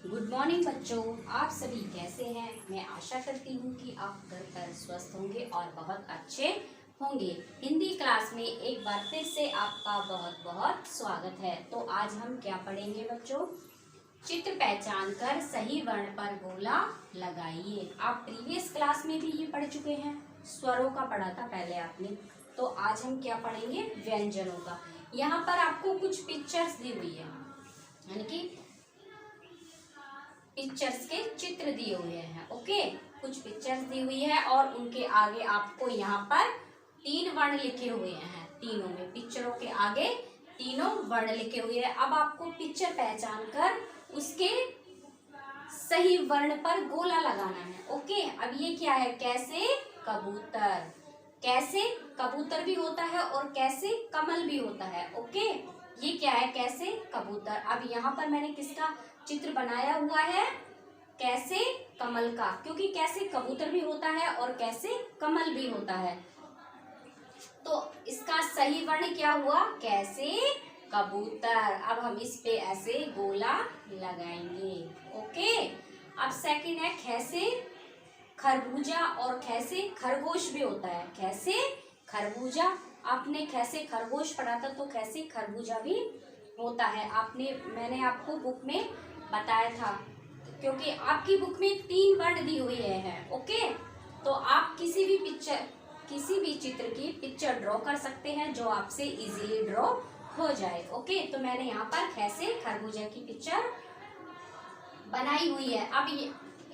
Good morning बच्चों, आप सभी कैसे हैं। मैं आशा करती हूँ कि आप घर पर स्वस्थ होंगे और बहुत अच्छे होंगे। हिंदी क्लास में एक बार फिर से आपका बहुत बहुत स्वागत है। तो आज हम क्या पढ़ेंगे बच्चों? चित्र पहचान कर सही वर्ण पर गोला लगाइए। आप प्रीवियस क्लास में भी ये पढ़ चुके हैं, स्वरों का पढ़ा था पहले आपने। तो आज हम क्या पढ़ेंगे? व्यंजनों का। यहाँ पर आपको कुछ पिक्चर्स दी हुई है, यानी कि पिक्चर्स के चित्र दिए हुए हैं। ओके, कुछ पिक्चर्स दी हुई है और उनके आगे आपको यहाँ पर 3 वर्ण लिखे हुए हैं। तीनों में पिक्चरों के आगे तीनों वर्ण लिखे हुए हैं। अब आपको पिक्चर पहचान कर उसके सही वर्ण पर गोला लगाना है। ओके, अब ये क्या है? कैसे कबूतर। कैसे कबूतर भी होता है और कैसे कमल भी होता है। ओके, ये क्या है? कैसे कबूतर। अब यहाँ पर मैंने किसका चित्र बनाया हुआ है? कैसे कमल का, क्योंकि कैसे कबूतर भी होता है और कैसे कमल भी होता है। तो इसका सही वर्ण क्या हुआ? कैसे कबूतर। अब हम इस पे ऐसे गोला लगाएंगे। ओके, अब सेकंड है कैसे खरबूजा और कैसे खरगोश भी होता है। कैसे खरबूजा, आपने कैसे खरगोश पढ़ा था, तो कैसे खरबूजा भी होता है। मैंने आपको बुक में बताया था, क्योंकि आपकी बुक में 3 वर्ण दी हुई है। ओके, तो आप किसी भी चित्र की पिक्चर ड्रॉ कर सकते हैं जो आपसे इजीली ड्रॉ हो जाए। ओके, तो मैंने यहाँ पर कैसे खरबूजा की पिक्चर बनाई हुई है। अब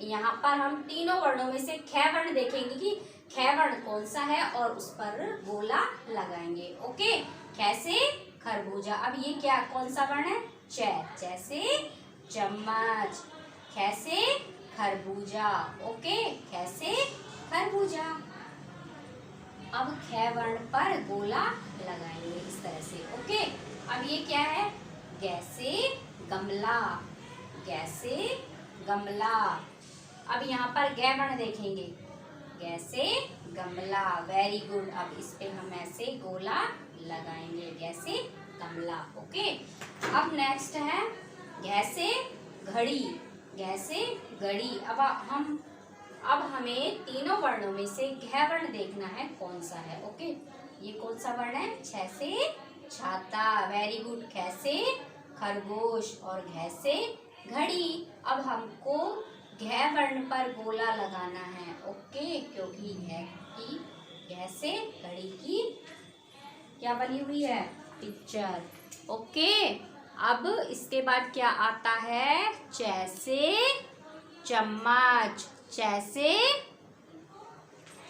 यहाँ पर हम तीनों वर्णों में से ख वर्ण देखेंगे कि ख वर्ण कौन सा है और उस पर गोला लगाएंगे। ओके, कैसे खरबूजा। अब ये क्या, कौन सा वर्ण है? च। जैसे चम्मच। कैसे खरबूजा। ओके, कैसे खरबूजा। अब ख वर्ण पर गोला लगाएंगे इस तरह से। ओके, अब ये क्या है? कैसे गमला। कैसे गमला। अब यहाँ पर गै वर्ण देखेंगे। कैसे गमला। Very good. अब इस पे हम ऐसे गोला लगाएंगे, कैसे गमला। ओके, अब नेक्स्ट है कैसे घड़ी। कैसे घड़ी। अब हमें तीनों वर्णों में से घ वर्ण देखना है कौन सा है। ओके, ये कौन सा वर्ण है? छ से छाता। Very good. कैसे खरगोश और घ से घड़ी। अब हमको घ वर्ण पर गोला लगाना है। ओके, क्योंकि घ से घड़ी की क्या बनी हुई है? पिक्चर। ओके, अब इसके बाद क्या आता है? च से चम्मच। च से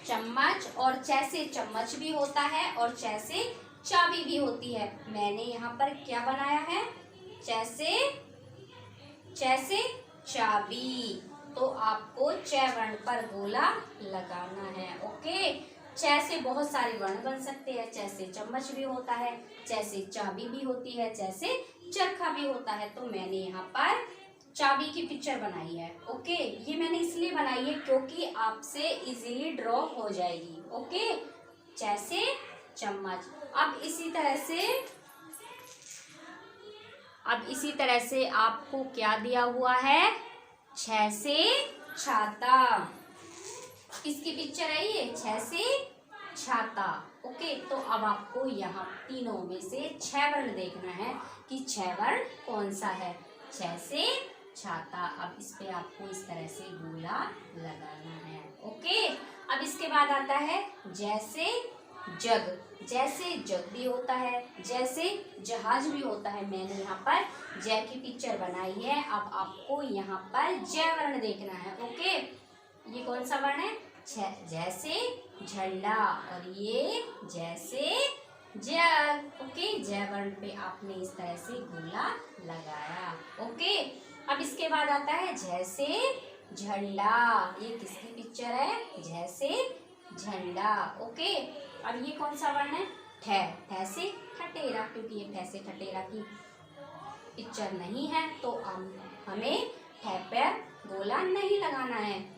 चम्मच और च से चम्मच भी होता है और च से चाबी भी होती है। मैंने यहाँ पर क्या बनाया है? च से चाबी। तो आपको च वर्ण पर गोला लगाना है। ओके, च से बहुत सारे वर्ण बन सकते हैं। च से चम्मच भी होता है, च से चाबी भी होती है, च से चरखा भी होता है। तो मैंने यहाँ पर चाबी की पिक्चर बनाई है। ओके, ये मैंने इसलिए बनाई है क्योंकि आपसे इजीली ड्रॉ हो जाएगी। ओके, च से चम्मच। अब इसी तरह से आपको क्या दिया हुआ है? छ से छाता। किसकी पिक्चर है ये? छ से छाता। ओके, तो अब आपको यहाँ तीनों में से छ वर्ण देखना है कि छ वर्ण कौन सा है। छ से छाता। अब इस पे आपको इस तरह से गोला लगाना है। ओके, अब इसके बाद आता है जैसे जग। जैसे जग भी होता है, जैसे जहाज भी होता है। मैंने यहाँ पर जय की पिक्चर बनाई है। अब आपको यहाँ पर जय वर्ण देखना है। ओके, ये कौन सा वर्ण है? जैसे झंडा और ये जैसे जग। ओके, जय वर्ण पे आपने इस तरह से गोला लगाया। ओके, अब इसके बाद आता है जैसे झंडा। ये किसकी पिक्चर है? जैसे झंडा। ओके, अब ये कौन सा वर्ण है? ठ से ठटेरा। क्योंकि ये ठ से ठटेरा की पिक्चर नहीं है तो हमें ठ पर गोला नहीं लगाना है।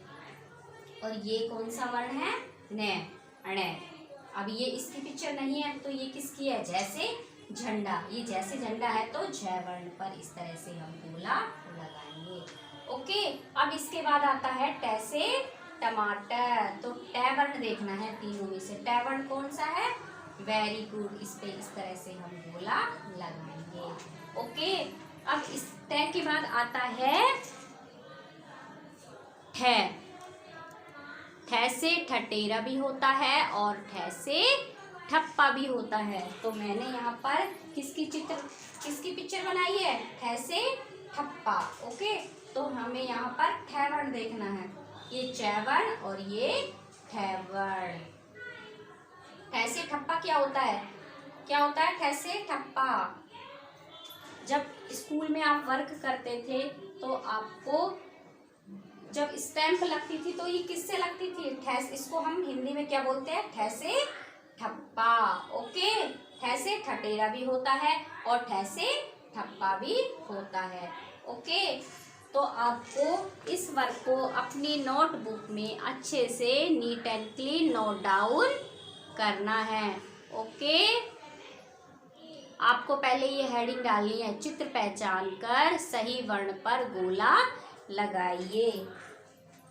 और ये कौन सा वर्ण है? न अण। अब ये इसकी पिक्चर नहीं है तो ये किसकी है? जैसे झंडा। ये जैसे झंडा है तो झ वर्ण पर इस तरह से हम गोला लगाएंगे। ओके, अब इसके बाद आता है ट से टमाटर। तो ट वर्ण देखना है तीनों में से, ट वर्ण कौन सा है? वेरी गुड, इस पे इस तरह से हम गोला लगाएंगे। ओके, अब इस ट के बाद आता है ठ। ठ से ठटेरा भी होता है और ठ से ठप्पा भी होता है। तो मैंने यहाँ पर किसकी पिक्चर बनाई है? ठ से ठप्पा। ओके, तो हमें यहाँ पर ठ वर्ण देखना है, ये च वर्ण और ये ठ वर्ण। ठ से ठप्पा क्या होता है? क्या होता है ठ से ठप्पा? जब स्कूल में आप वर्क करते थे तो आपको जब स्टैम्प लगती थी तो ये किससे लगती थी? ठ। इसको हम हिंदी में क्या बोलते हैं? ठ से ठप्पा। ओके, ठ से ठटेरा भी होता है और ठ से ठप्पा भी होता है। ओके, तो आपको इस वर्क को अपनी नोटबुक में अच्छे से neat and clean note down करना है। ओके, आपको पहले ये हेडिंग डालनी है, चित्र पहचान कर सही वर्ण पर गोला लगाइए।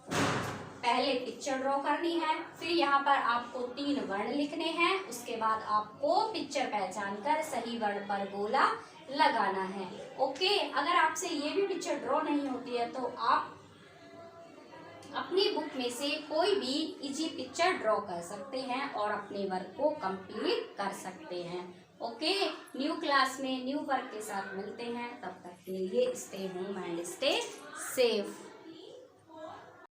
पहले पिक्चर ड्रॉ करनी है, फिर यहाँ पर आपको 3 वर्ण लिखने हैं, उसके बाद आपको पिक्चर पहचान कर सही वर्ण पर गोला लगाना है। ओके, अगर आपसे ये भी पिक्चर ड्रॉ नहीं होती है तो आप अपनी बुक में से कोई भी इजी पिक्चर ड्रॉ कर सकते हैं और अपने वर्क को कंप्लीट कर सकते हैं। ओके, न्यू क्लास में न्यू वर्क के साथ मिलते हैं, तब तक के लिए stay home and stay safe.